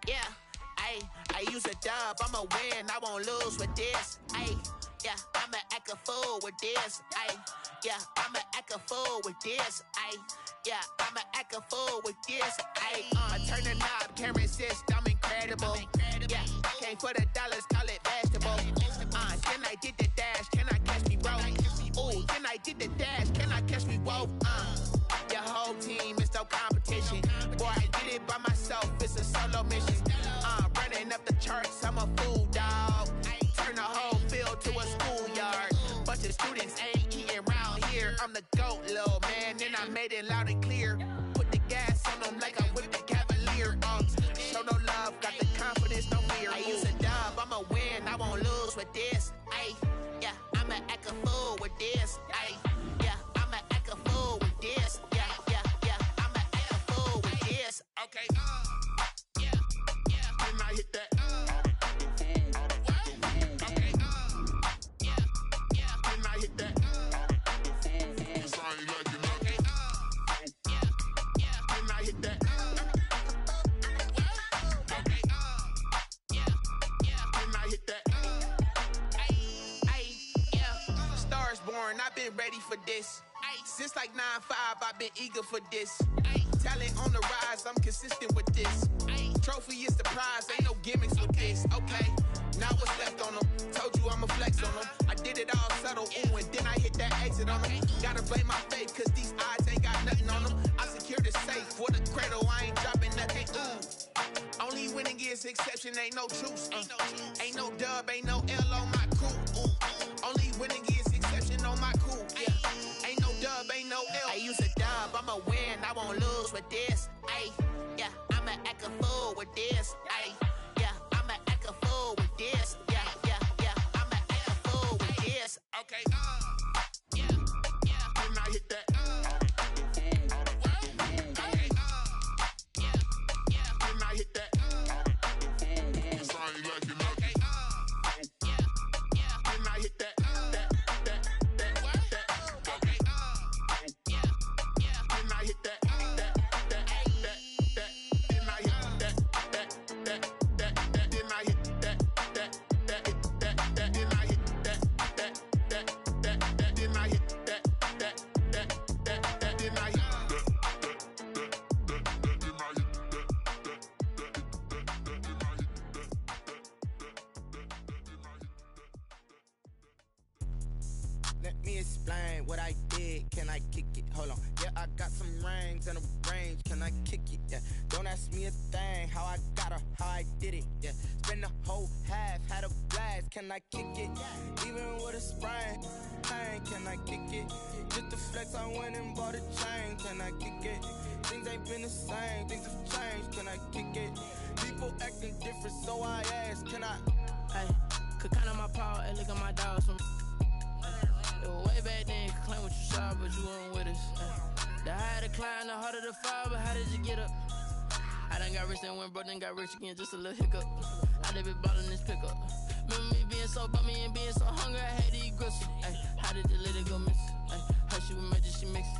Yeah, I use a dub, I'ma win, I won't lose with this. Yeah, I'ma act a fool with this. Yeah, I'ma act a fool with this. Yeah, I'ma act a fool with this. Turn the knob, camera assist, I'm incredible. Yeah, came for the dollars, call it vegetable. Then I did the dash, can I catch me, bro? Ooh, then I did the dash, can I catch me, whoa? Your whole team is no competition. Boy, I did it by myself, it's a solo mission. Running up the charts, I'm a fool, dog. Turn the whole field to a schoolyard. Bunch of students ain't eating round here. I'm the GOAT, little man, and I made it loud and clear. Put the gas on them like I whipped the Cavalier. Show no love, got the confidence, no fear. I use a dub, I'ma win, I won't lose with this. Yeah, I'ma act a fool with this. Yeah, I'ma act a fool with this. Yeah, I'ma act a fool with this. Okay, yeah, when I hit that. Okay, yeah, when I hit that. Cause I ain't like it. Okay, yeah, when I hit that. Okay, yeah, when I hit that. Yeah, stars born, I've been ready for this. Since like 9-5, I've been eager for this. Talent on the rise, I'm consistent with this. Trophy is the prize, ain't no gimmicks with this. Okay, now what's left on them? Told you I'ma flex on them. I did it all subtle, ooh, and then I hit that exit on them. Gotta blame my faith, cause these odds ain't got nothing on them. I secure the safe for the cradle, I ain't dropping nothing, ooh. Only winning is exception, ain't no truce. Ain't no dub, ain't no L on my crew. Only winning is exception on my crew. Yeah, ain't no dub, ain't no L. I use a dub, I'ma win, I won't lose with this. Yeah, I'ma act a fool with this. Yeah, I'ma act a fool with this. Yeah, I'ma act a fool with this. Okay, yeah, when I hit that. Okay, yeah, when I hit that. Cause I ain't like it. Okay, yeah, when I hit that. Okay, yeah, when I hit that. Let me explain what I did. Can I kick it? Hold on. Yeah, I got some rings and a range. Can I kick it? Yeah. Don't ask me a thing. How I got her, how I did it. Yeah. Spend the whole half, had a blast. Can I kick it? Even with a sprain. Pain, can I kick it? Just the flex, I went and bought a chain. Can I kick it? Things ain't been the same. Things have changed. Can I kick it? People acting different, so I ask. Can I? Hey, could count on my power and look at my dogs from. Way back then, you could claim what you saw, but you weren't with us. The higher the climb, the harder the fall, but how did you get up? I done got rich and went broke, then got rich again, just a little hiccup. I done been ballin' this pickup. Remember me being so bummy and being so hungry, I had to eat gristle. How did the lady go miss? Her she was magic, she mixed.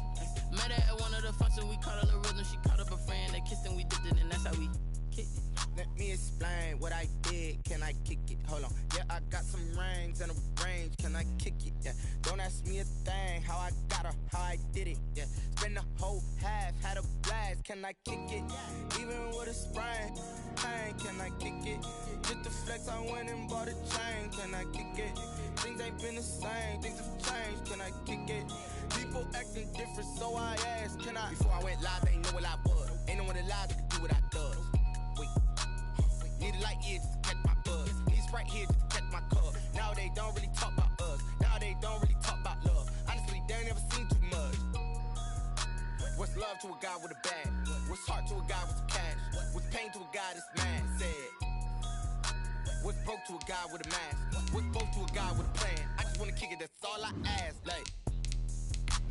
Met her at one of the functions, we caught her the rhythm, she caught up a friend, they kissed and we dipped it, and that's how we kicked it. Let me explain what I did. Can I kick it? Hold on. Yeah, I got some rings and a range. Can I kick it? Yeah. Don't ask me a thing. How I got her, how I did it. Yeah. Spend the whole half, had a blast. Can I kick it? Even with a sprain. Pain, can I kick it? Just the flex, I went and bought a chain. Can I kick it? Things ain't been the same. Things have changed. Can I kick it? People acting different, so I asked. Can I? Before I went live, they ain't know what I was. Ain't no one alive that could do what I does. Need a light here just to catch my buzz. Need Sprite here just to catch my cup. Now they don't really talk about us. Now they don't really talk about love. Honestly, they ain't never seen too much. What's love to a guy with a bag? What's heart to a guy with some cash? What's pain to a guy that's mad? Said. What's broke to a guy with a mask? What's both to a guy with a plan? I just wanna kick it, that's all I ask. Like,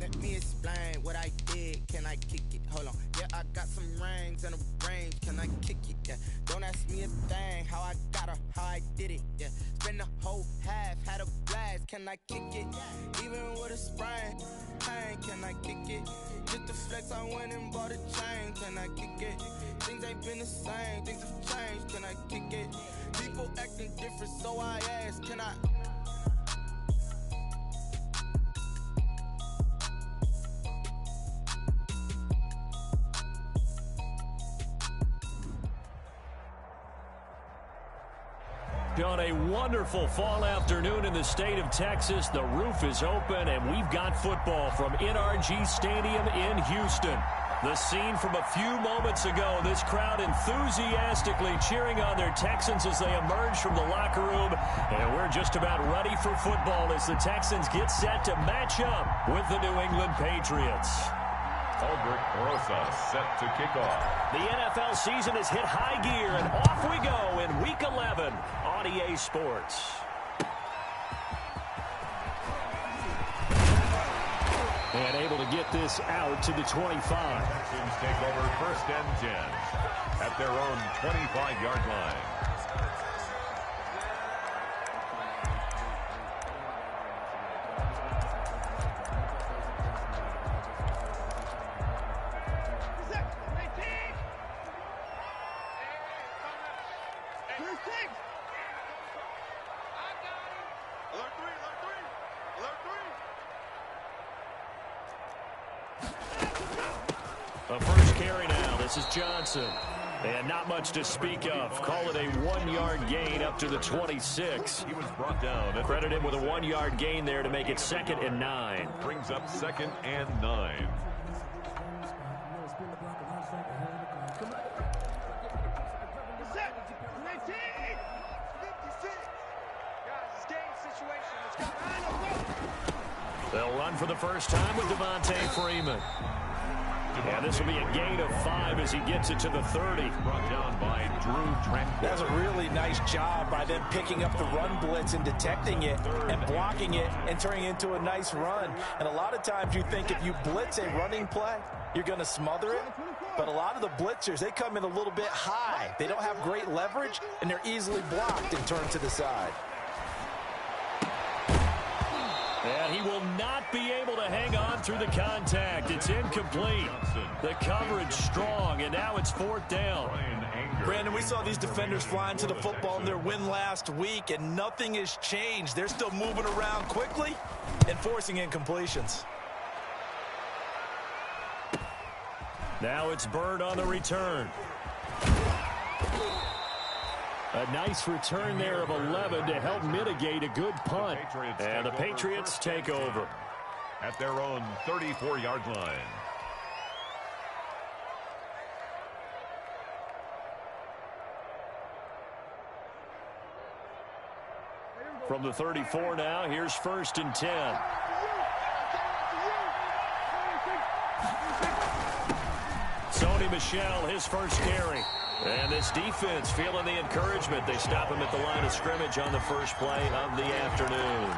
let me explain what I did. Can I kick it? Hold on. Yeah, I got some rings and a range. Can I kick it? Yeah. Don't ask me a thing. How I got her, how I I did it, yeah. Spend the whole half, had a blast. Can I kick it? Even with a sprain, pain, can I kick it? Just to flex, I went and bought a chain. Can I kick it? Things ain't been the same, things have changed. Can I kick it? People acting different, so I ask, can I? On a wonderful fall afternoon in the state of Texas, the roof is open, and we've got football from NRG Stadium in Houston. The scene from a few moments ago, this crowd enthusiastically cheering on their Texans as they emerge from the locker room. And we're just about ready for football as the Texans get set to match up with the New England Patriots. Albert Rosa set to kick off. The NFL season has hit high gear, and off we go in Week 11 on EA Sports. And able to get this out to the 25. Texans take over 1st and 10 at their own 25-yard line. A first carry now. This is Johnson. And not much to speak of. Call it a 1-yard gain up to the 26. He was brought down. Credit him with a 1-yard gain there to make it 2nd and 9. Brings up 2nd and 9. They'll run for the first time with Devontae Freeman. And this will be a gain of 5 as he gets it to the 30. Brought down by Drew Tranquil. That's a really nice job by them picking up the run blitz and detecting it and blocking it and turning it into a nice run. And a lot of times you think if you blitz a running play, you're going to smother it. But a lot of the blitzers, they come in a little bit high. They don't have great leverage, and they're easily blocked and turned to the side. And he will not be able to hang on through the contact. It's incomplete. The coverage strong, and now it's 4th down. Brandon, we saw these defenders flying to the football in their win last week, and nothing has changed. They're still moving around quickly and forcing incompletions. Now it's Bird on the return. A nice return there of 11 to help mitigate a good punt. And the Patriots take over at their own 34-yard line. From the 34 now, here's 1st and 10. Sony Michel, his first carry. And this defense feeling the encouragement. They stop him at the line of scrimmage on the first play of the afternoon.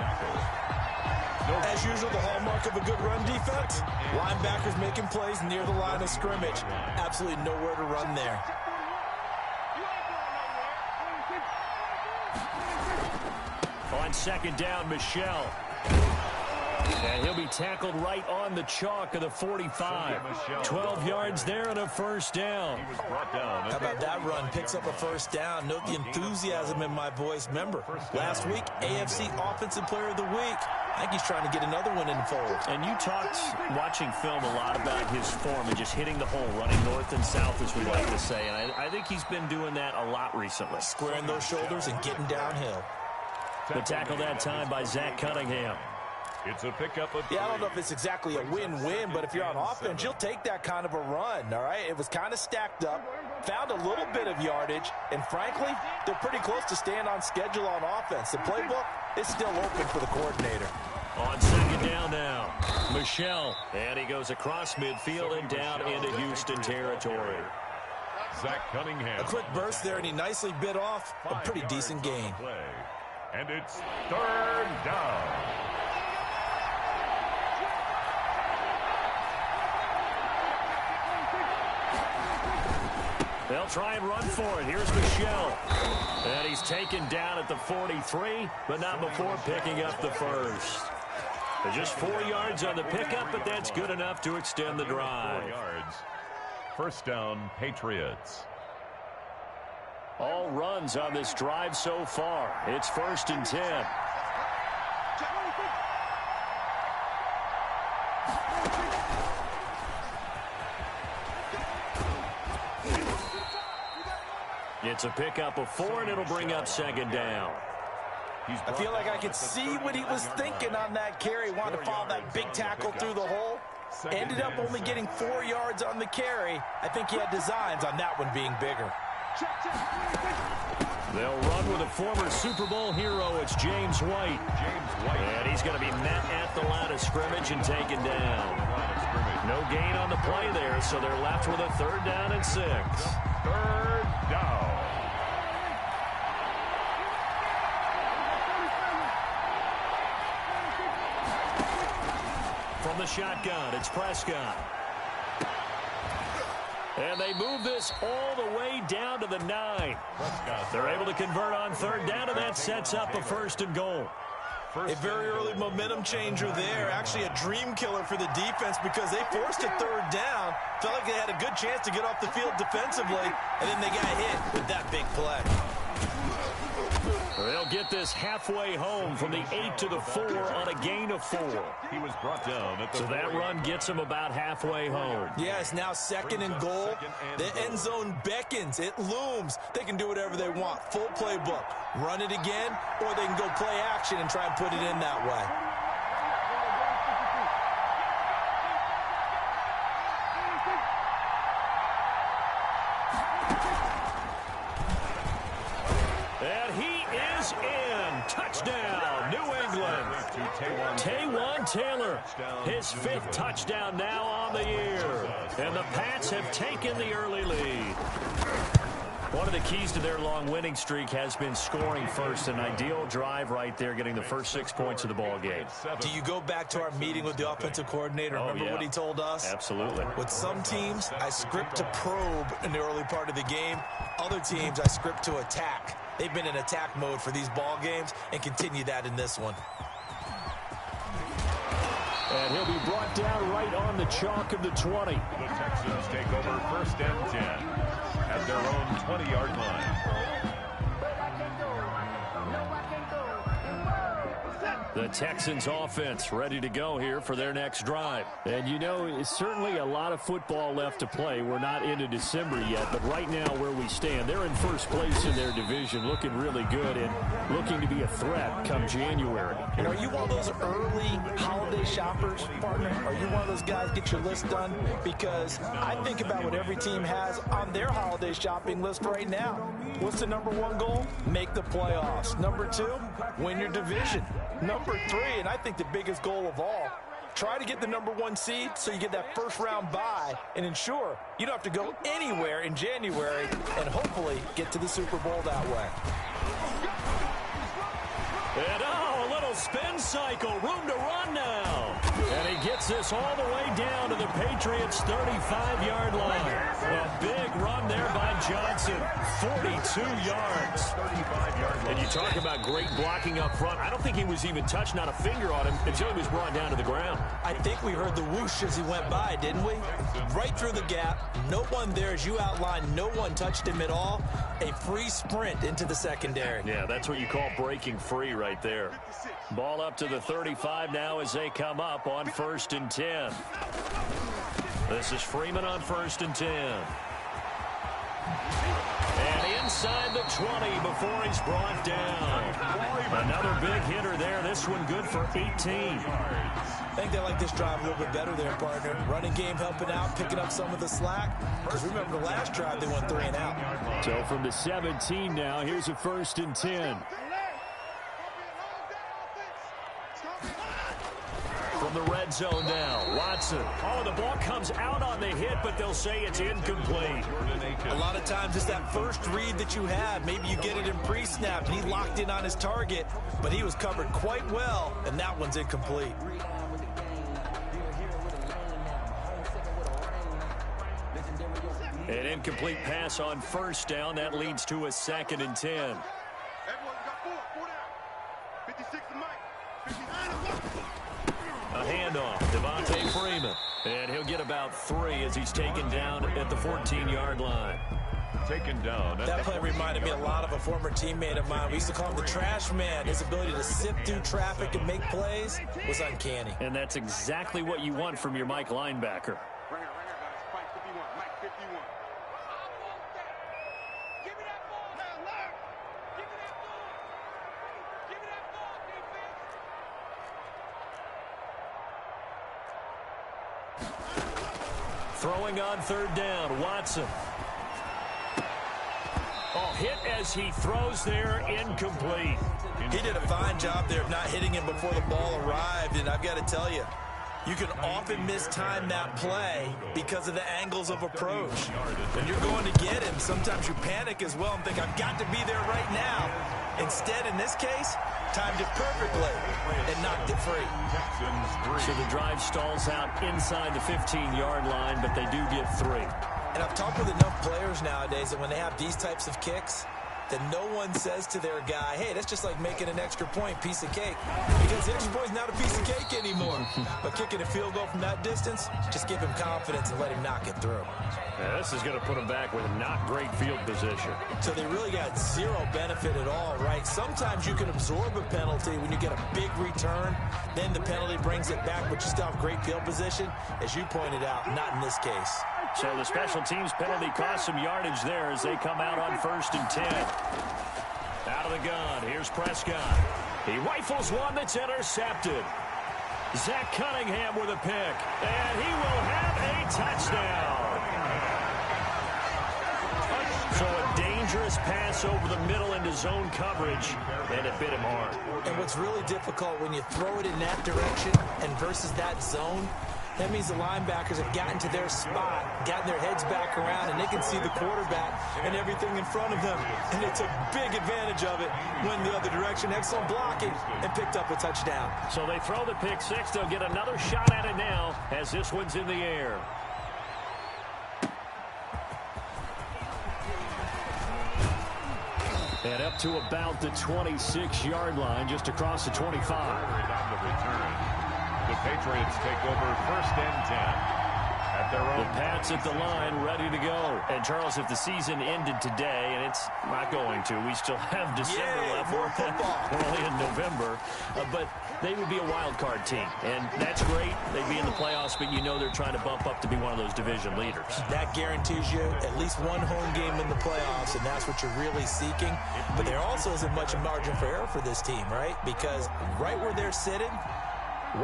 As usual, the hallmark of a good run defense, linebackers making plays near the line of scrimmage. Absolutely nowhere to run there. On 2nd down, Michel. And he'll be tackled right on the chalk of the 45. 12 yards there and a 1st down. How about that run? Picks up a 1st down. Note the enthusiasm in my voice. Remember, last week, AFC Offensive Player of the Week. I think he's trying to get another one in the fold. And you talked, watching film, a lot about his form and just hitting the hole, running north and south, as we like to say. And I think he's been doing that a lot recently. Squaring those shoulders and getting downhill. The tackle that time by Zach Cunningham. It's a pickup of 3. Yeah, I don't know if it's exactly a win-win, but if you're on offense, you'll take that kind of a run, all right? It was kind of stacked up, found a little bit of yardage, and frankly, they're pretty close to staying on schedule on offense. The playbook is still open for the coordinator. On 2nd down now, Michel, and he goes across midfield and down into Houston territory. Zach Cunningham. A quick burst there, and he nicely bit off a pretty decent gain. And it's 3rd down. They'll try and run for it. Here's Michel. And he he's taken down at the 43, but not before picking up the first. Just 4 yards on the pickup, but that's good enough to extend the drive. 4 yards. First down, Patriots. All runs on this drive so far. It's 1st and 10. It's a pickup of 4, and it'll bring up 2nd down. I feel like I could see what he was thinking on that carry. Wanted to follow that big tackle through the hole. Ended up only getting 4 yards on the carry. I think he had designs on that one being bigger. They'll run with a former Super Bowl hero. It's James White. And he's going to be met at the line of scrimmage and taken down. No gain on the play there, so they're left with a 3rd down and 6. 3rd down. From the shotgun, it's Prescott. And they move this all the way down to the 9. They're able to convert on 3rd down, and that sets up a 1st and goal. A very early momentum changer there. Actually a dream killer for the defense because they forced a 3rd down. Felt like they had a good chance to get off the field defensively, and then they got hit with that big play. They'll get this halfway home from the 8 to the 4 on a gain of 4. He was brought down at the So that run gets him about halfway home. Yeah, it's now 2nd and goal. The end zone beckons. It looms. They can do whatever they want. Full playbook. Run it again, or they can go play action and try and put it in that way. Touchdown, New England. Taywan Taylor, his 5th touchdown now on the year. And the Pats have taken the early lead. One of the keys to their long winning streak has been scoring first. An ideal drive right there, getting the first 6 points of the ball game. Do you go back to our meeting with the offensive coordinator? Remember what he told us? Absolutely. With some teams, I script to probe in the early part of the game. Other teams, I script to attack. They've been in attack mode for these ball games and continue that in this one. And he'll be brought down right on the chalk of the 20. The Texans take over 1st and 10 at their own 20-yard line. The Texans offense ready to go here for their next drive. And you know, it's certainly a lot of football left to play. We're not into December yet, but right now where we stand, they're in 1st place in their division, looking really good and looking to be a threat come January. And are you one of those early holiday shoppers, partner? Are you one of those guys get your list done? Because I think about what every team has on their holiday shopping list right now. What's the #1 goal? Make the playoffs. #2, win your division. #3, and I think the biggest goal of all, try to get the #1 seed so you get that 1st round bye and ensure you don't have to go anywhere in January and hopefully get to the Super Bowl that way. And a little spin cycle, room to run now. And he gets this all the way down to the Patriots' 35-yard line. A big run there by Johnson, 42 yards. 35-yard line. And you talk about great blocking up front. I don't think he was even touched, not a finger on him, until he was brought down to the ground. I think we heard the whoosh as he went by, didn't we? Right through the gap. No one there, as you outlined. No one touched him at all. A free sprint into the secondary. Yeah, that's what you call breaking free right there. Ball up to the 35 now as they come up on 1st and 10. This is Freeman on 1st and 10. And inside the 20 before he's brought down. Another big hitter there. This one good for 18. I think they like this drive a little bit better there, partner. Running game helping out, picking up some of the slack. Because remember the last drive, they went 3 and out. So from the 17 now, here's a 1st and 10. From the red zone now, Watson. Oh, the ball comes out on the hit, but they'll say it's incomplete. A lot of times it's that first read that you have. Maybe you get it in pre-snap, and he locked in on his target, but he was covered quite well, and that one's incomplete. An incomplete pass on 1st down. That leads to a 2nd and 10. A handoff, Devontae Freeman. And he'll get about 3 as he's taken down at the 14-yard line. Taken down. That play reminded me a lot of a former teammate of mine. We used to call him the trash man. His ability to sift through traffic and make plays was uncanny. And that's exactly what you want from your Mike linebacker. Throwing on 3rd down, Watson. Oh, hit as he throws there, incomplete. He did a fine job there of not hitting him before the ball arrived, and I've got to tell you, you can often mistime that play because of the angles of approach. When you're going to get him, sometimes you panic as well and think, I've got to be there right now. Instead, in this case, timed it perfectly and knocked it free. So the drive stalls out inside the 15-yard line, but they do get 3. And I've talked with enough players nowadays that when they have these types of kicks, that no one says to their guy, hey, that's just like making an extra point, piece of cake. Because the extra point is not a piece of cake anymore. But kicking a field goal from that distance, just give him confidence and let him knock it through. Yeah, this is going to put him back with not great field position. So they really got zero benefit at all, right? Sometimes you can absorb a penalty when you get a big return. Then the penalty brings it back, but you still have great field position. As you pointed out, not in this case. So the special teams penalty cost some yardage there as they come out on 1st and 10. Out of the gun, here's Prescott. He rifles one that's intercepted. Zach Cunningham with a pick, and he will have a touchdown. So a dangerous pass over the middle into zone coverage, and it bit him hard. And what's really difficult when you throw it in that direction and versus that zone, that means the linebackers have gotten to their spot, gotten their heads back around, and they can see the quarterback and everything in front of them. And they took big advantage of it, went the other direction, excellent blocking, and picked up a touchdown. So they throw the pick 6. They'll get another shot at it now as this one's in the air. And up to about the 26-yard line, just across the 25. On the return. The Patriots take over 1st and 10 at their own. The Pats at the line, ready to go. And, Charles, if the season ended today, and it's not going to, we still have December left. More football. We're only in November. But they would be a wild card team. And that's great. They'd be in the playoffs, but you know they're trying to bump up to be one of those division leaders. That guarantees you at least one home game in the playoffs, and that's what you're really seeking. But there also isn't much of margin for error for this team, right? Because right where they're sitting,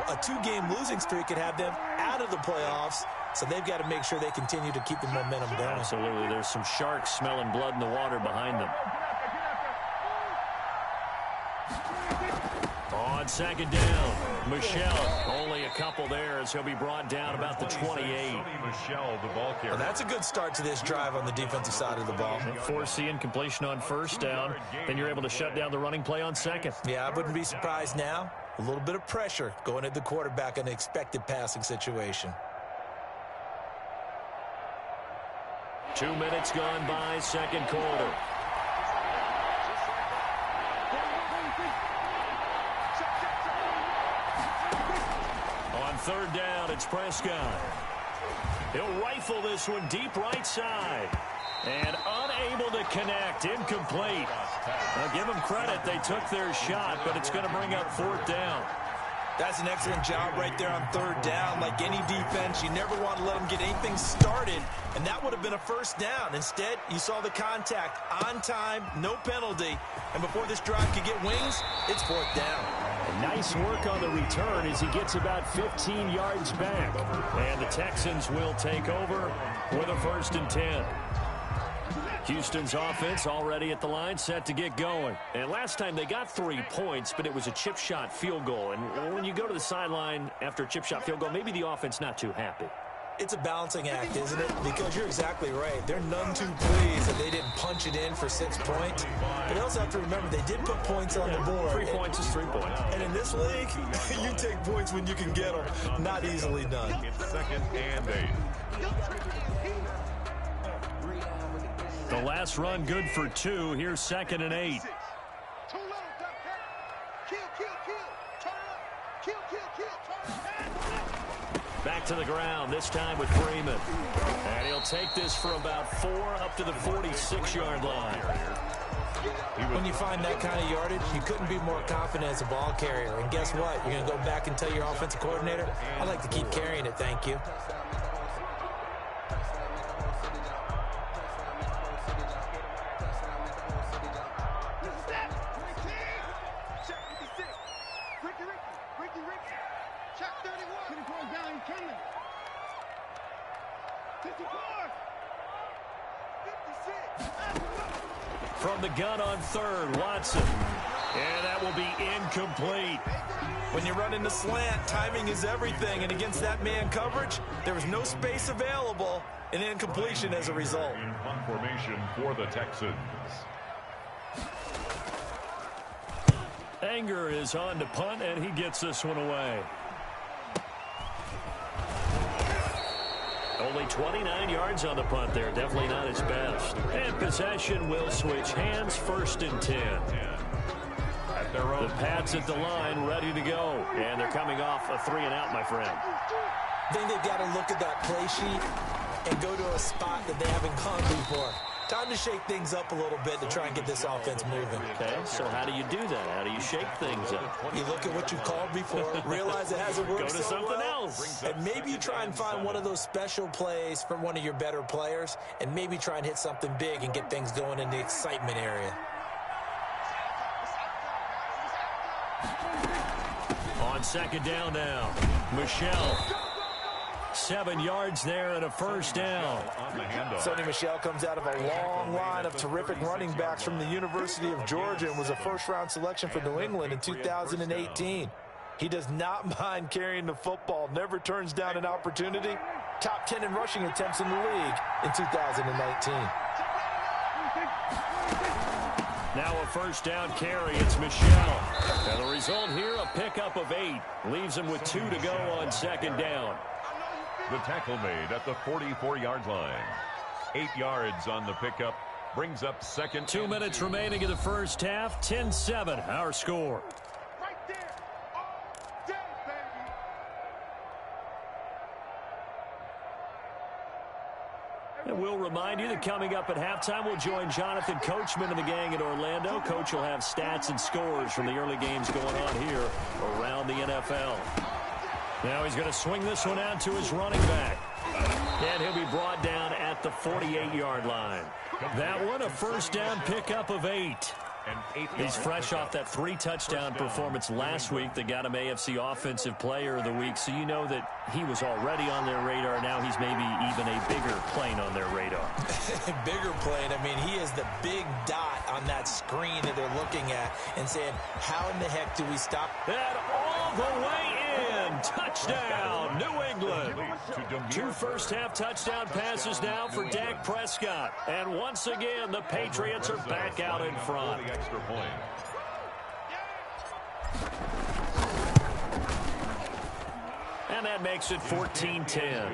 a 2-game losing streak could have them out of the playoffs, so they've got to make sure they continue to keep the momentum going. Absolutely. There's some sharks smelling blood in the water behind them. On 2nd down, Michelle. Only a couple there as he'll be brought down about the 28. Michelle, the ball carrier. Well, that's a good start to this drive on the defensive side of the ball. Forcing completion on 1st down, then you're able to shut down the running play on 2nd. Yeah, I wouldn't be surprised now. A little bit of pressure going at the quarterback in an expected passing situation. 2 minutes gone by, 2nd quarter. On 3rd down, it's Prescott. He'll rifle this one deep right side. And unable to connect, incomplete. Now give them credit, they took their shot, but it's going to bring up 4th down. That's an excellent job right there on 3rd down. Like any defense, you never want to let them get anything started, and that would have been a 1st down. Instead, you saw the contact on time, no penalty, and before this drive could get wings, it's 4th down. Nice work on the return as he gets about 15 yards back. And the Texans will take over with a 1st and 10. Houston's offense already at the line, set to get going. And last time they got 3 points, but it was a chip shot field goal. And when you go to the sideline after a chip shot field goal, maybe the offense not too happy. It's a balancing act, isn't it? Because you're exactly right. They're none too pleased that they didn't punch it in for 6 points. But they also have to remember they did put points on the board. 3 points is 3 points. And in this league, you take points when you can get them. Not easily done. It's 2nd and 8. The last run good for 2. Here's 2nd and 8. Back to the ground, this time with Freeman. And he'll take this for about 4 up to the 46-yard line. When you find that kind of yardage, you couldn't be more confident as a ball carrier. And guess what? You're going to go back and tell your offensive coordinator, I'd like to keep carrying it, thank you. From the gun on third, Watson. And that will be incomplete. When you run in the slant, timing is everything. And against that man coverage, there was no space available. An incompletion as a result. In punt formation for the Texans. Anger is on to punt, and he gets this one away. Only 29 yards on the punt there. Definitely not his best. And possession will switch hands, 1st and 10. The Pats at the line, ready to go. And they're coming off a 3-and-out, my friend. I think they've got to look at that play sheet and go to a spot that they haven't gone before. Time to shake things up a little bit to try and get this offense moving. Okay, so how do you do that? How do you shake things up? You look at what you've called before, realize it hasn't worked Go to so something well, else. and maybe you try and find one of those special plays from one of your better players, and maybe try and hit something big and get things going in the excitement area. On 2nd down now, Michelle. 7 yards there and a 1st down. Sonny Michel comes out of a long line of terrific running backs from the University of Georgia and was a 1st-round selection for New England in 2018. He does not mind carrying the football, never turns down an opportunity. Top 10 in rushing attempts in the league in 2019. Now a 1st down carry. It's Michel. And the result here, a pickup of 8. Leaves him with 2 to go on 2nd down. The tackle made at the 44-yard line. 8 yards on the pickup. Brings up 2nd. 2 minutes remaining in the first half. 10-7, our score. Right there. All day, baby. And we'll remind you that coming up at halftime, we'll join Jonathan Coachman and the gang in Orlando. Coach will have stats and scores from the early games going on here around the NFL. Now he's going to swing this one out to his running back. And he'll be brought down at the 48-yard line. That one, a 1st down pickup of 8. He's fresh off that 3-touchdown performance last week that got him AFC Offensive Player of the Week. So you know that he was already on their radar. Now he's maybe even a bigger plane on their radar. Bigger plane. I mean, he is the big dot on that screen that they're looking at and saying, how in the heck do we stop? That all the way in. Touchdown, New England. 2 first-half touchdown passes now for Dak Prescott. And once again, the Patriots are back out in front. Extra point. And that makes it 14-10.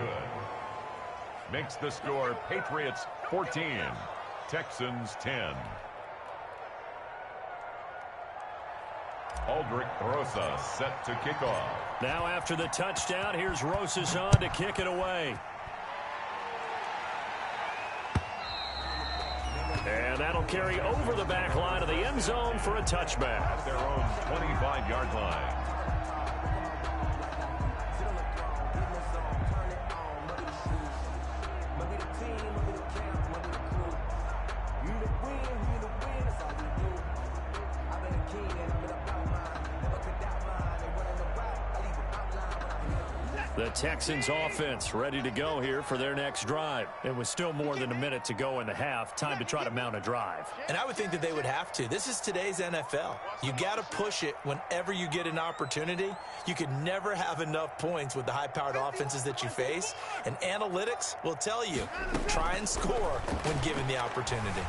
Makes the score Patriots 14, Texans 10. Aldrich Rosa set to kick off. Now after the touchdown, here's Rosas on to kick it away. And that'll carry over the back line of the end zone for a touchback. At their own 25-yard line. The Texans offense ready to go here for their next drive. And with still more than a minute to go in the half, time to try to mount a drive. And I would think that they would have to. This is today's NFL. You got to push it whenever you get an opportunity. You could never have enough points with the high-powered offenses that you face. And analytics will tell you, try and score when given the opportunity.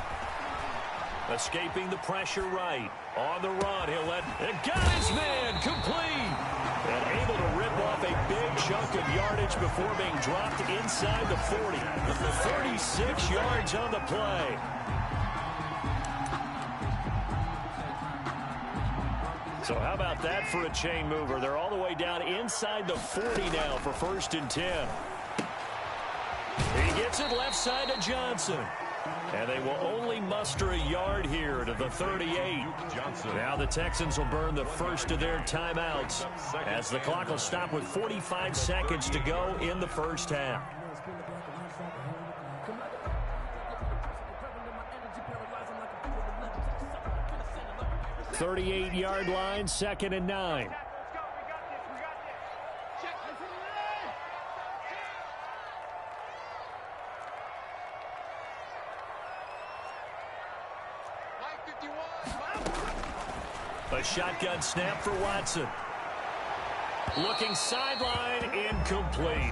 Escaping the pressure right. On the run, he'll let it got his man complete. And able to rip off a big chunk of yardage before being dropped inside the 40. 36 yards on the play. So how about that for a chain mover? They're all the way down inside the 40 now for 1st and 10. He gets it left side to Johnson. And they will only muster a yard here to the 38. Now the Texans will burn the first of their timeouts as the clock will stop with 45 seconds to go in the first half. 38-yard line, 2nd and 9. A shotgun snap for Watson. Looking sideline, incomplete.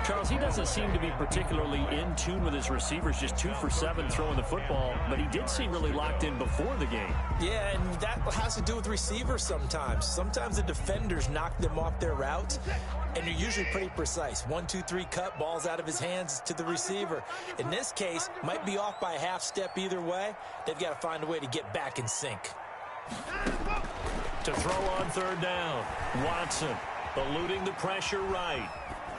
Charles, he doesn't seem to be particularly in tune with his receivers, just 2 for 7 throwing the football, but he did seem really locked in before the game. Yeah, and that has to do with receivers sometimes. Sometimes the defenders knock them off their routes, and you're usually pretty precise. 1, 2, 3 cut, balls out of his hands to the receiver. In this case, might be off by a half step either way. They've got to find a way to get back in sync. To throw on 3rd down, Watson eluding the pressure right.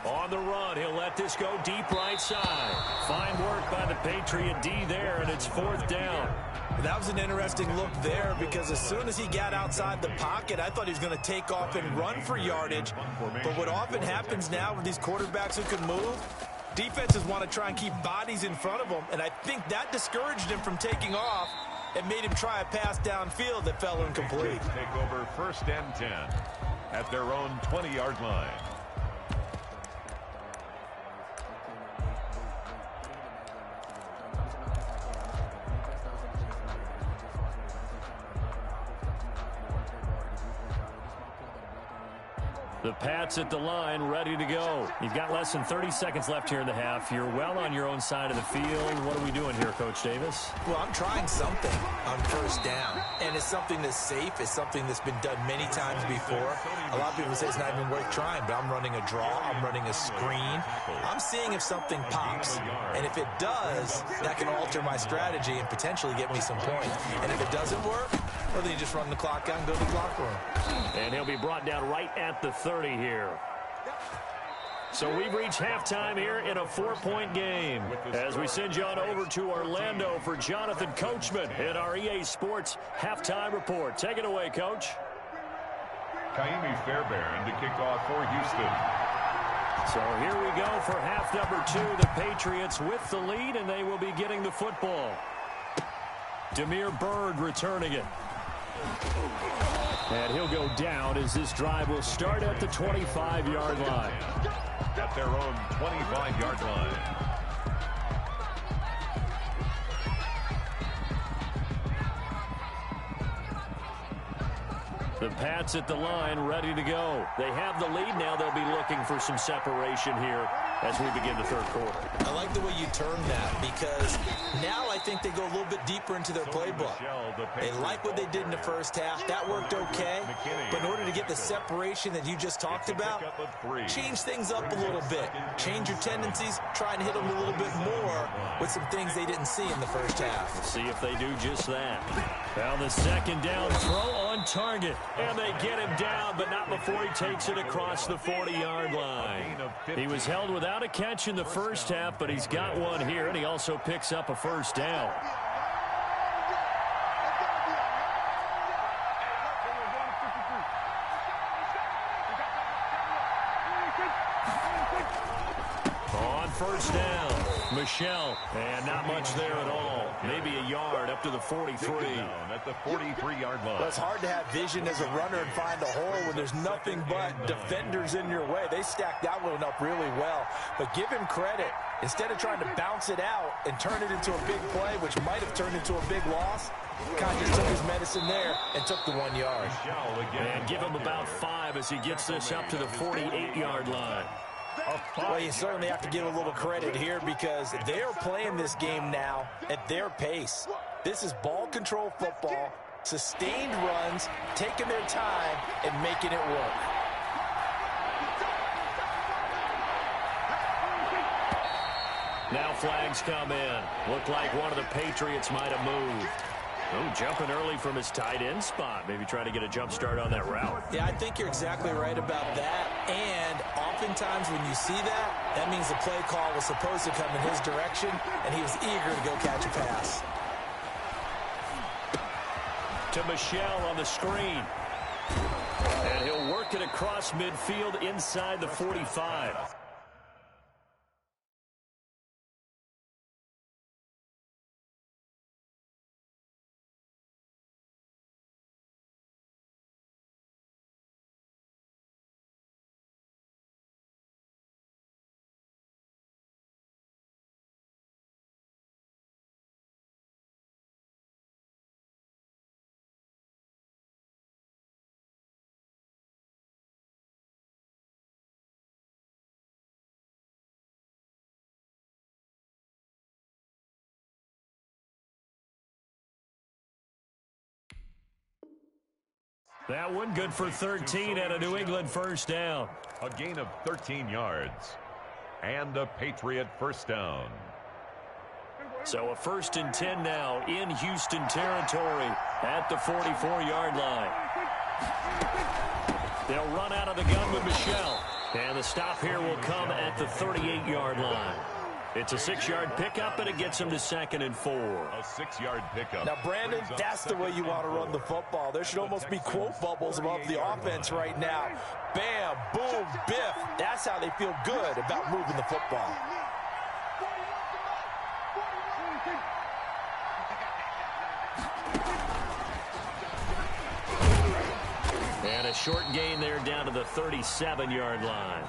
On the run, he'll let this go deep right side. Fine work by the Patriot D there, and it's 4th down. That was an interesting look there because as soon as he got outside the pocket, I thought he was going to take off and run for yardage. But what often happens now with these quarterbacks who can move, defenses want to try and keep bodies in front of them, and I think that discouraged him from taking off and made him try a pass downfield that fell incomplete. Take over 1st and 10 at their own 20-yard line. The Pats at the line, ready to go. You've got less than 30 seconds left here in the half. You're well on your own side of the field. What are we doing here, Coach Davis? Well, I'm trying something on 1st down, and it's something that's safe. It's something that's been done many times before. A lot of people say it's not even worth trying, but I'm running a draw. I'm running a screen. I'm seeing if something pops, and if it does, that can alter my strategy and potentially get me some points. And if it doesn't work, well, then you just run the clock out and go to the locker room. And he'll be brought down right at the 30 here. So we've reached halftime here in a 4-point game as we send you on over to Orlando for Jonathan Coachman in our EA Sports Halftime Report. Take it away, Coach. Kaimi Fairbairn to kick off for Houston. So here we go for half number 2. The Patriots with the lead, and they will be getting the football. Damiere Byrd returning it. And he'll go down as this drive will start at the 25-yard line. At their own 25-yard line. The Pats at the line, ready to go. They have the lead now. They'll be looking for some separation here as we begin the 3rd quarter. I like the way you term that because now I think they go a little bit deeper into their playbook. They like what they did in the 1st half. That worked okay. But in order to get the separation that you just talked about, change things up a little bit. Change your tendencies. Try and hit them a little bit more with some things they didn't see in the 1st half. Let's see if they do just that. Now the 2nd down throw on target. And they get him down, but not before he takes it across the 40-yard line. He was held without a catch in the 1st half, but he's got one here, and he also picks up a 1st down. On 1st down, Michelle, and not much there at all. Maybe a yard up to the 43. At the 43-yard line. Well, it's hard to have vision as a runner and find a hole when there's nothing but defenders in your way. They stacked that one up really well. But give him credit. Instead of trying to bounce it out and turn it into a big play, which might have turned into a big loss, Con just took his medicine there and took the 1 yard. And give him about 5 as he gets this up to the 48-yard line. Well, you certainly have to give a little credit here because they're playing this game now at their pace. This is ball control football, sustained runs, taking their time, and making it work. Now flags come in. Looked like one of the Patriots might have moved. Oh, jumping early from his tight end spot. Maybe trying to get a jump start on that route. Yeah, I think you're exactly right about that. And oftentimes when you see that, that means the play call was supposed to come in his direction, and he was eager to go catch a pass. To Michel on the screen. And he'll work it across midfield inside the 45. That one good for 13 and a New England first down. A gain of 13 yards. And a Patriot first down. So a 1st and 10 now in Houston territory at the 44-yard line. They'll run out of the gun with Michel. And the stop here will come at the 38-yard line. It's a 6-yard pickup, and it gets them to 2nd and 4. A 6-yard pickup. Now, Brandon, that's the way you want to run the football. There should almost be quote bubbles above the offense right now. Bam, boom, biff. That's how they feel good about moving the football. And a short gain there down to the 37-yard line.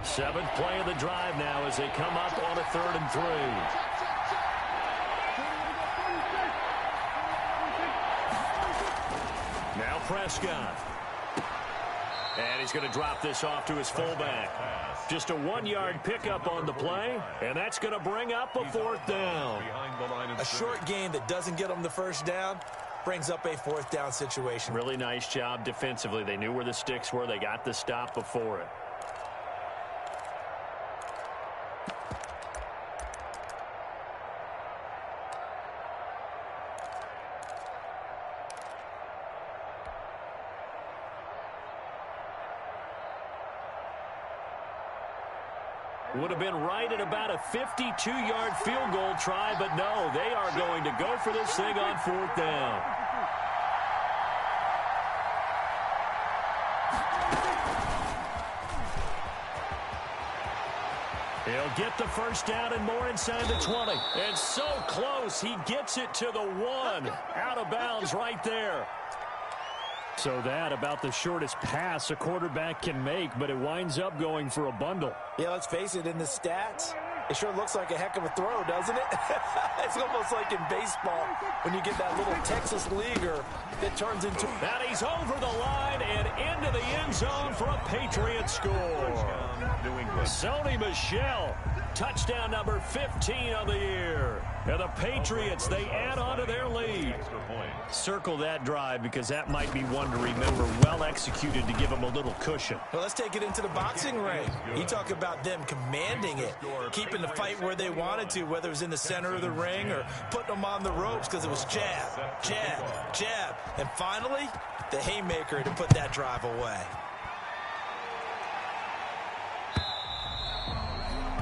Seventh play of the drive now as they come up on a 3rd and 3. Now Prescott. And he's going to drop this off to his fullback. Just a 1-yard pickup on the play, and that's going to bring up a 4th down. A short gain that doesn't get them the first down brings up a 4th down situation. Really nice job defensively. They knew where the sticks were. They got the stop before it. Would have been right at about a 52-yard field goal try, but no, they are going to go for this thing on 4th down. He'll get the first down and more inside the 20. And so close, he gets it to the 1. Out of bounds right there. So that about the shortest pass a quarterback can make, but it winds up going for a bundle. Yeah, let's face it, in the stats, it sure looks like a heck of a throw, doesn't it? It's almost like in baseball when you get that little Texas leaguer that turns into... And he's over the line and into the end zone for a Patriot score. Sony Michel, touchdown number 15 of the year. And the Patriots, they add on to their lead. Circle that drive because that might be one to remember. Well executed to give them a little cushion. Well, let's take it into the boxing ring. You talk about them commanding it, keeping the fight where they wanted to, whether it was in the center of the ring or putting them on the ropes because it was jab, jab, jab. And finally, the haymaker to put that drive away.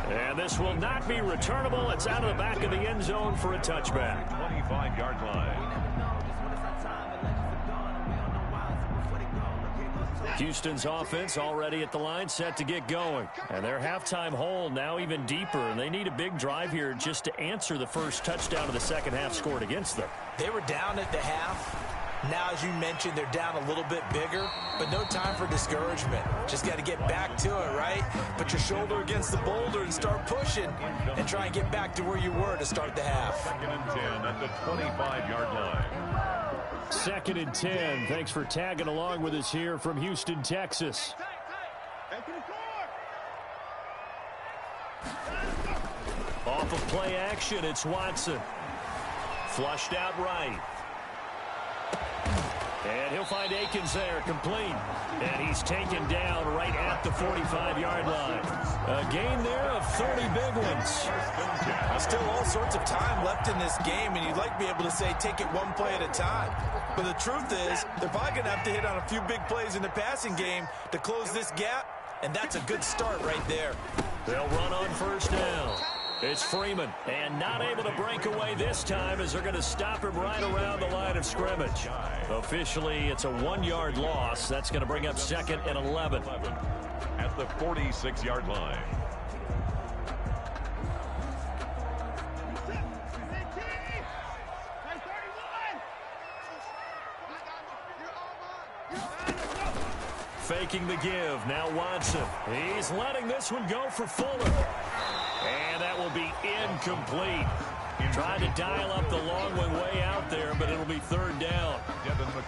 And this will not be returnable. It's out of the back of the end zone for a touchback. 25-yard line. Houston's offense already at the line, set to get going. And their halftime hole now even deeper, and they need a big drive here just to answer the first touchdown of the second half scored against them. They were down at the half. Now, as you mentioned, they're down a little bit bigger, but no time for discouragement. Just got to get back to it, right? Put your shoulder against the boulder and start pushing and try and get back to where you were to start the half. 2nd and 10 at the 25-yard line. 2nd and 10. Thanks for tagging along with us here from Houston, Texas. Off of play action, it's Watson. Flushed out right. And he'll find Akins there, complete. And he's taken down right at the 45-yard line. A gain there of 30 big ones. Still all sorts of time left in this game, and you'd like to be able to say take it one play at a time. But the truth is, they're probably going to have to hit on a few big plays in the passing game to close this gap, and that's a good start right there. They'll run on first down. It's Freeman, and not able to break away this time as they're going to stop him right around the line of scrimmage. Officially, it's a 1-yard loss. That's going to bring up 2nd and 11. At the 46-yard line. Faking the give. Now Watson. He's letting this one go for Fuller. And that will be incomplete. Trying to dial up the long way out there, but it'll be 3rd down.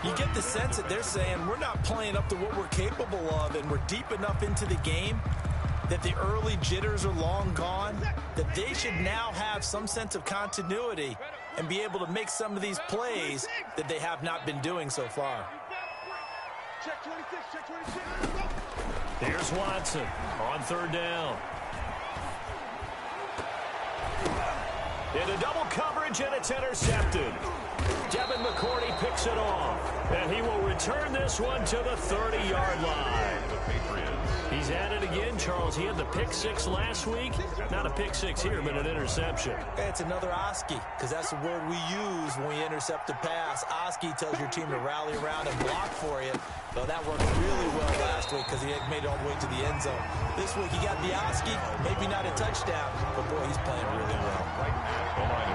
You get the sense that they're saying we're not playing up to what we're capable of, and we're deep enough into the game that the early jitters are long gone, that they should now have some sense of continuity and be able to make some of these plays that they have not been doing so far. Here's Watson on 3rd down. Into double coverage, and it's intercepted. Devin McCourty picks it off, and he will return this one to the 30-yard line. He's at it again, Charles. He had the pick 6 last week. Not a pick 6 here, but an interception. It's another Oski, because that's the word we use when we intercept a pass. Oski tells your team to rally around and block for you. Well, that worked really well last week because he had made it all the way to the end zone. This week he got the Oski, maybe not a touchdown, but boy, he's playing really well.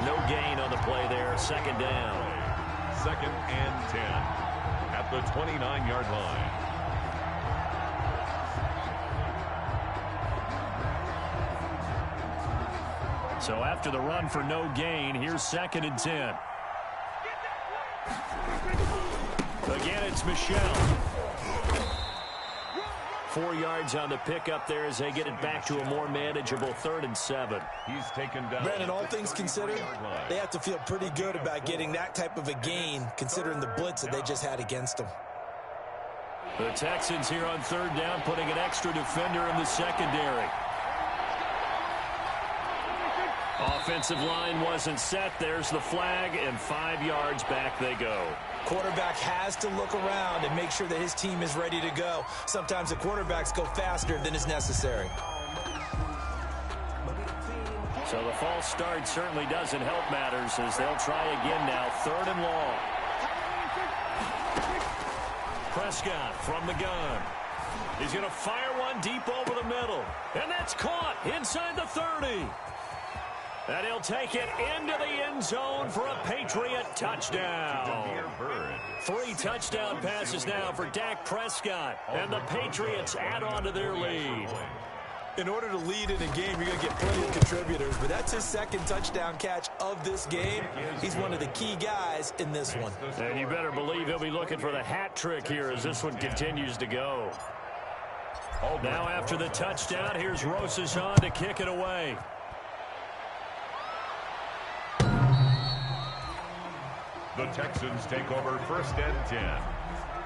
No gain on the play there. 2nd down. 2nd and 10 at the 29-yard line. So after the run for no gain, here's 2nd and 10. Again, it's Michelle. 4 yards on the pickup there as they get it back to a more manageable 3rd and 7. He's taken down. Brandon, all things considered, they have to feel pretty good about getting that type of a gain considering the blitz that they just had against them. The Texans here on 3rd down, putting an extra defender in the secondary. Offensive line wasn't set. There's the flag, and 5 yards back they go. Quarterback has to look around and make sure that his team is ready to go. Sometimes the quarterbacks go faster than is necessary. So the false start certainly doesn't help matters as they'll try again now. 3rd and long. Prescott from the gun. He's going to fire one deep over the middle. And that's caught inside the 30. And he'll take it into the end zone for a Patriot touchdown. 3 touchdown passes now for Dak Prescott. And the Patriots add on to their lead. In order to lead in a game, you're going to get plenty of contributors, but that's his 2nd touchdown catch of this game. He's one of the key guys in this one. And you better believe he'll be looking for the hat trick here as this one continues to go. Now after the touchdown, here's Rosazon to kick it away. The Texans take over 1st and 10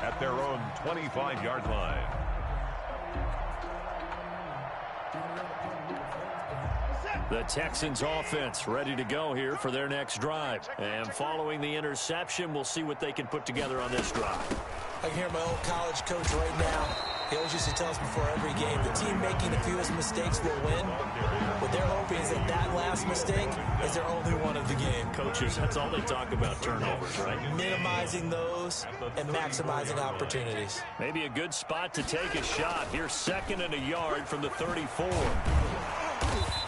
at their own 25-yard line. The Texans offense ready to go here for their next drive. And following the interception, we'll see what they can put together on this drive. I can hear my old college coach right now. He always used to tell us before every game, the team making the fewest mistakes will win. What they're hoping is that that last mistake is their only one of the game. Coaches, that's all they talk about, turnovers, right? Minimizing those and maximizing opportunities. Maybe a good spot to take a shot. Here's 2nd and a yard from the 34.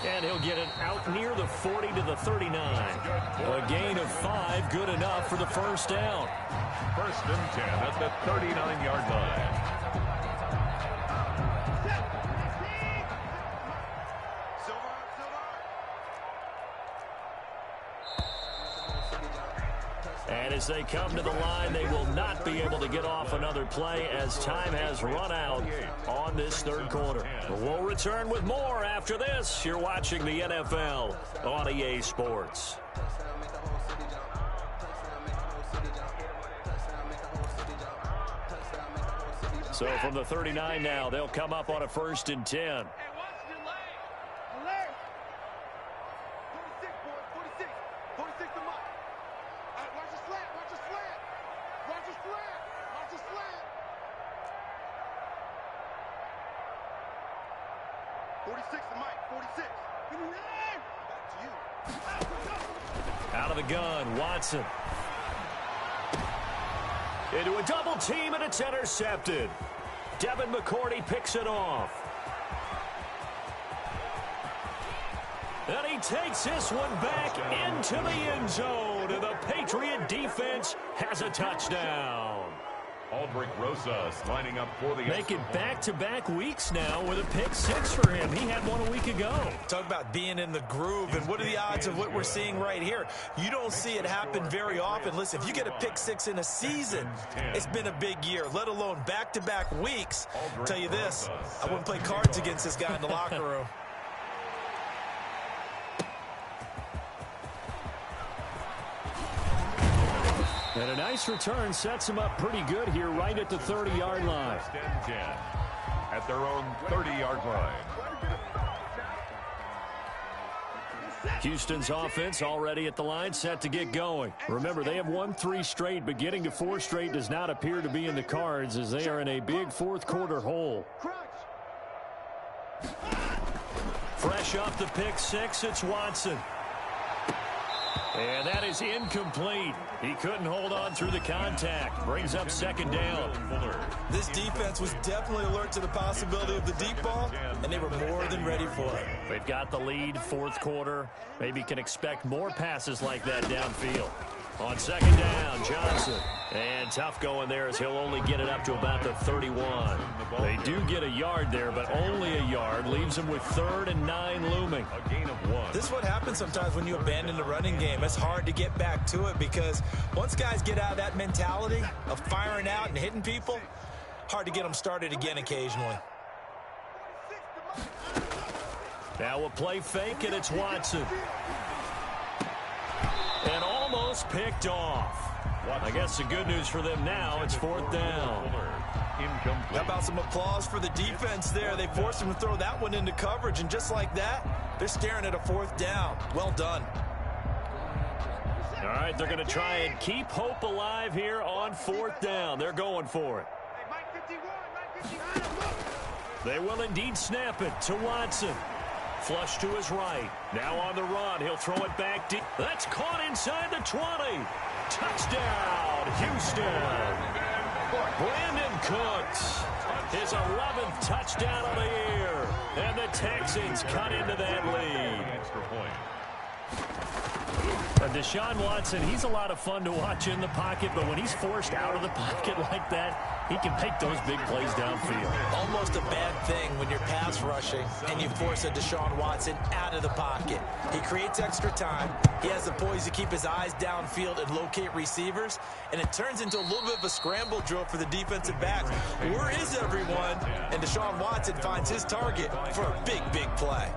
And he'll get it out near the 40 to the 39. A gain of 5, good enough for the 1st down. 1st and 10 at the 39-yard line. And as they come to the line, they will not be able to get off another play as time has run out on this 3rd quarter. We'll return with more after this. You're watching the NFL on EA Sports. So from the 39 now, they'll come up on a 1st and 10. Out of the gun, Watson. Into a double team, and it's intercepted. Devin McCourty picks it off. And he takes this one back into the end zone, and the Patriot defense has a touchdown. Aldrich Rosas lining up for the Make it back-to-back weeks now with a pick 6 for him. He had one a week ago. Talk about being in the groove, and what are the odds of what we're seeing right here? You don't see it happen very often. Listen, if you get a pick 6 in a season, it's been a big year, let alone back-to-back weeks. I'll tell you this, I wouldn't play cards against this guy in the locker room. And a nice return sets him up pretty good here right at the 30-yard line. 10 at their own 30-yard line. Houston's offense already at the line, set to get going. Remember, they have won 3 straight, but getting to 4 straight does not appear to be in the cards as they are in a big fourth-quarter hole. Fresh off the pick 6, it's Watson. And that is incomplete. He couldn't hold on through the contact. Brings up 2nd down. This defense was definitely alert to the possibility of the deep ball, and they were more than ready for it. They've got the lead, 4th quarter. Maybe can expect more passes like that downfield. On 2nd down, Johnson. And tough going there as he'll only get it up to about the 31. They do get a yard there, but only a yard. Leaves them with 3rd and 9 looming. A gain of 1. This is what happens sometimes when you abandon the running game. It's hard to get back to it because once guys get out of that mentality of firing out and hitting people, hard to get them started again occasionally. Now a play fake, and it's Watson. And almost picked off. I guess the good news for them now, it's 4th down. How about some applause for the defense there? They forced him to throw that one into coverage, and just like that, they're staring at a 4th down. Well done. All right, they're going to try and keep hope alive here on 4th down. They're going for it. They will indeed snap it to Watson. Flush to his right. Now on the run. He'll throw it back deep. That's caught inside the 20. Touchdown, Houston. Brandon Cooks. His 11th touchdown of the year. And the Texans cut into that lead. Extra point. Deshaun Watson, he's a lot of fun to watch in the pocket, but when he's forced out of the pocket like that, he can make those big plays downfield. Almost a bad thing when you're pass rushing and you force a Deshaun Watson out of the pocket. He creates extra time. He has the poise to keep his eyes downfield and locate receivers, and it turns into a little bit of a scramble drill for the defensive backs. Where is everyone? And Deshaun Watson finds his target for a big, big play.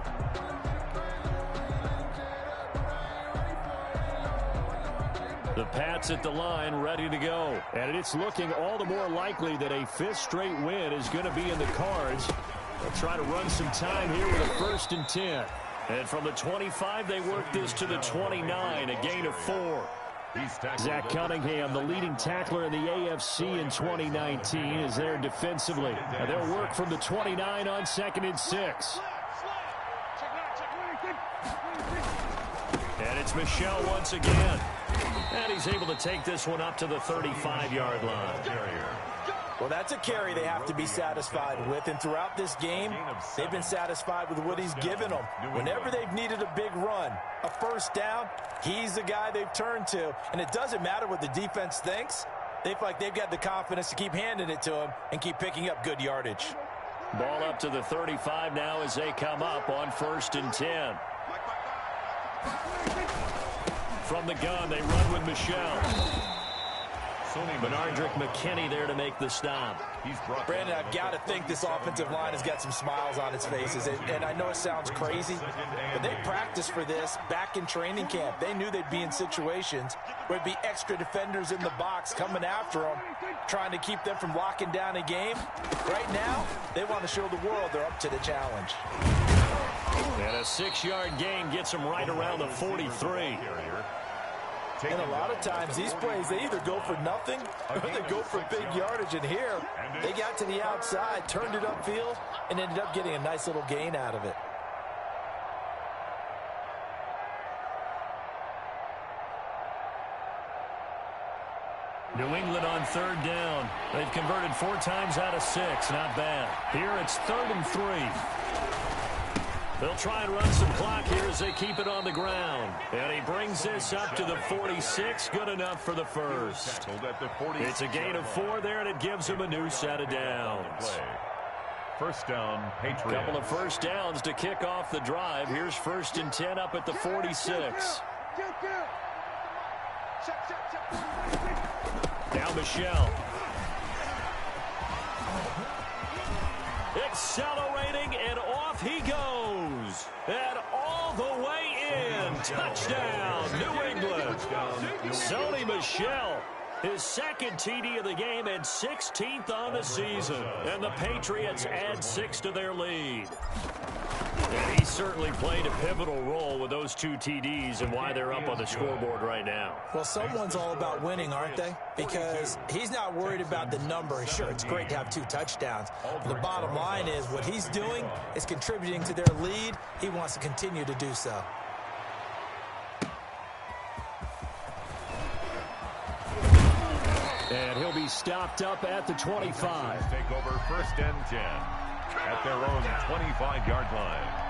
The Pats at the line, ready to go. And it's looking all the more likely that a 5th straight win is going to be in the cards. They'll try to run some time here with a 1st and 10. And from the 25, they work this to the 29, a gain of 4. Zach Cunningham, the leading tackler in the AFC in 2019, is there defensively. And they'll work from the 29 on 2nd and 6. And it's Michel once again. And he's able to take this one up to the 35-yard line. Well, that's a carry they have to be satisfied with. And throughout this game, they've been satisfied with what he's given them. Whenever they've needed a big run, a 1st down, he's the guy they've turned to. And it doesn't matter what the defense thinks. They feel like they've got the confidence to keep handing it to him and keep picking up good yardage. Ball up to the 35 now as they come up on 1st and 10. From the gun, they run with Michel. Benardrick McKinney there to make the stop. Brandon, I've got to think this offensive line has got some smiles on its faces. And I know it sounds crazy, but they practiced for this back in training camp. They knew they'd be in situations where there'd be extra defenders in the box coming after them, trying to keep them from locking down a game. Right now, they want to show the world they're up to the challenge. And a 6-yard gain gets them right around the 43. And a lot of times, these plays, they either go for nothing or they go for big yardage. And here, they got to the outside, turned it upfield, and ended up getting a nice little gain out of it. New England on 3rd down. They've converted 4 times out of 6. Not bad. Here it's 3rd and 3. They'll try and run some clock here as they keep it on the ground. And he brings this up to the 46. Good enough for the first. It's a gain of 4 there, and it gives him a new set of downs. First down, Patriots. Couple of first downs to kick off the drive. Here's 1st and 10 up at the 46. Now Michelle. Accelerating, and off he goes. And all the way in. Touchdown, New England. Sony Michel, his 2nd TD of the game and 16th on the season. And the Patriots add 6 to their lead. And he certainly played a pivotal role with those 2 TDs and why they're up on the scoreboard right now. Well, someone's all about winning, aren't they? Because he's not worried about the number. Sure, it's great to have 2 touchdowns. But the bottom line is what he's doing is contributing to their lead. He wants to continue to do so. And he'll be stopped up at the 25. Take over 1st and 10 at their own 25-yard line.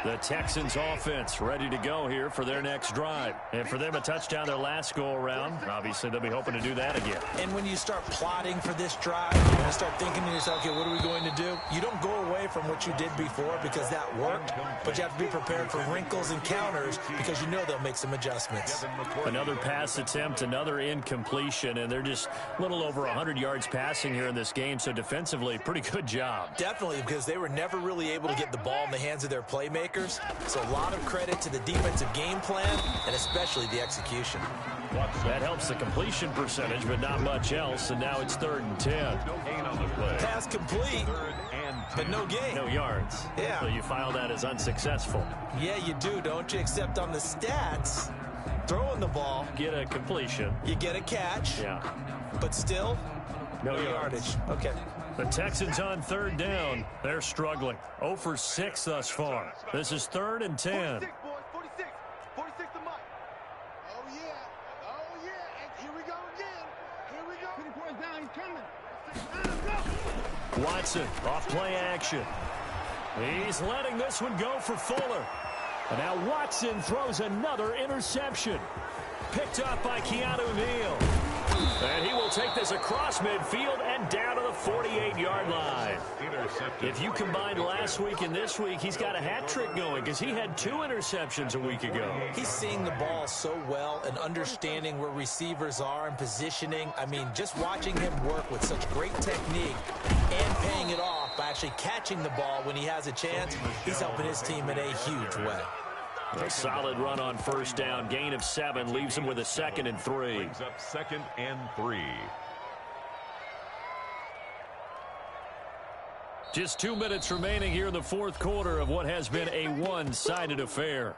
The Texans offense ready to go here for their next drive. And for them, a touchdown their last go-around. Obviously, they'll be hoping to do that again. And when you start plotting for this drive, you start thinking to yourself, okay, what are we going to do? You don't go away from what you did before because that worked, but you have to be prepared for wrinkles and counters because you know they'll make some adjustments. Another pass attempt, another incompletion, and they're just a little over 100 yards passing here in this game, so defensively, pretty good job. Definitely, because they were never really able to get the ball in the hands of their playmakers. So a lot of credit to the defensive game plan and especially the execution. That helps the completion percentage, but not much else. And now it's 3rd and 10. Pass complete, but no gain. No yards. Yeah. So you file that as unsuccessful. Yeah, you do, don't you? Except on the stats, throwing the ball. Get a completion. You get a catch. Yeah. But still, no yardage. Okay. The Texans on 3rd down. They're struggling. 0 for 6 thus far. This is 3rd and 10. 46, boys. 46. 46 to Mike. Oh, yeah. Oh, yeah. And here we go again. Here we go. 3 points down. He's coming. Watson off play action. He's letting this one go for Fuller. And now Watson throws another interception. Picked up by Keanu Neal. And he will take this across midfield and down to the 48-yard line. If you combine last week and this week, he's got a hat trick going because he had 2 interceptions a week ago. He's seeing the ball so well and understanding where receivers are and positioning. I mean, just watching him work with such great technique and paying it off by actually catching the ball when he has a chance, he's helping his team in a huge way. A solid run on 1st down. Gain of 7 leaves him with a 2nd and 3. Brings up 2nd and 3. Just 2 minutes remaining here in the 4th quarter of what has been a one-sided affair.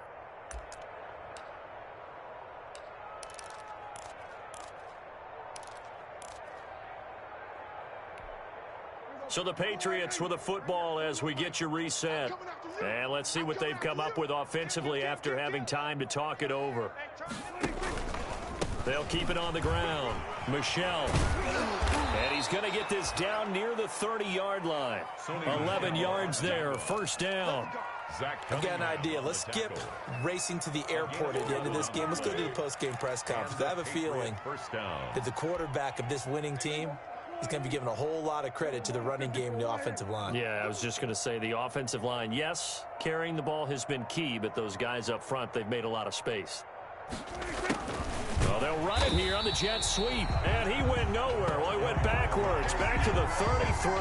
So the Patriots with a football as we get you reset. And let's see what they've come up with offensively after having time to talk it over. They'll keep it on the ground. Michel. And he's going to get this down near the 30-yard line. 11 yards there, 1st down. I've got an idea. Let's skip racing to the airport at the end of this game. Let's go to the post-game press conference. I have a feeling that the quarterback of this winning team is going to be giving a whole lot of credit to the running game and the offensive line. Yeah, I was just going to say the offensive line, yes, carrying the ball has been key, but those guys up front, they've made a lot of space. Well, they'll run it here on the jet sweep. And he went nowhere. Well, he went backwards. Back to the 33.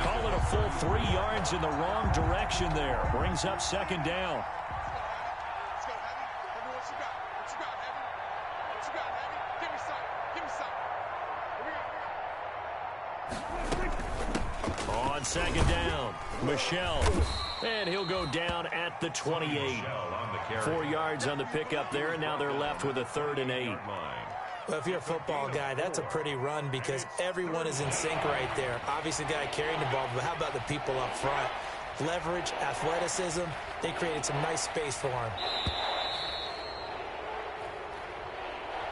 Call it a full 3 yards in the wrong direction there. Brings up second down. Let's go, Heavy. Heavy, what you got? What you got, Heavy? What you got, Heavy? Give me some. Give me some. On second down, Michelle. And he'll go down at the 28. 4 yards on the pickup there, and now they're left with a 3rd and 8. Well, if you're a football guy, that's a pretty run because everyone is in sync right there. Obviously, the guy carrying the ball, but how about the people up front? Leverage, athleticism, they created some nice space for him.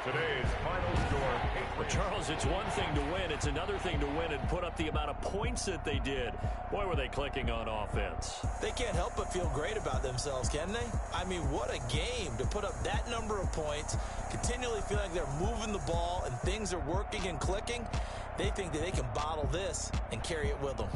Today's final score. Well, Charles, it's one thing to win. It's another thing to win and put up the amount of points that they did. Boy, were they clicking on offense. They can't help but feel great about themselves, can they? I mean, what a game to put up that number of points, continually feel like they're moving the ball and things are working and clicking. They think that they can bottle this and carry it with them.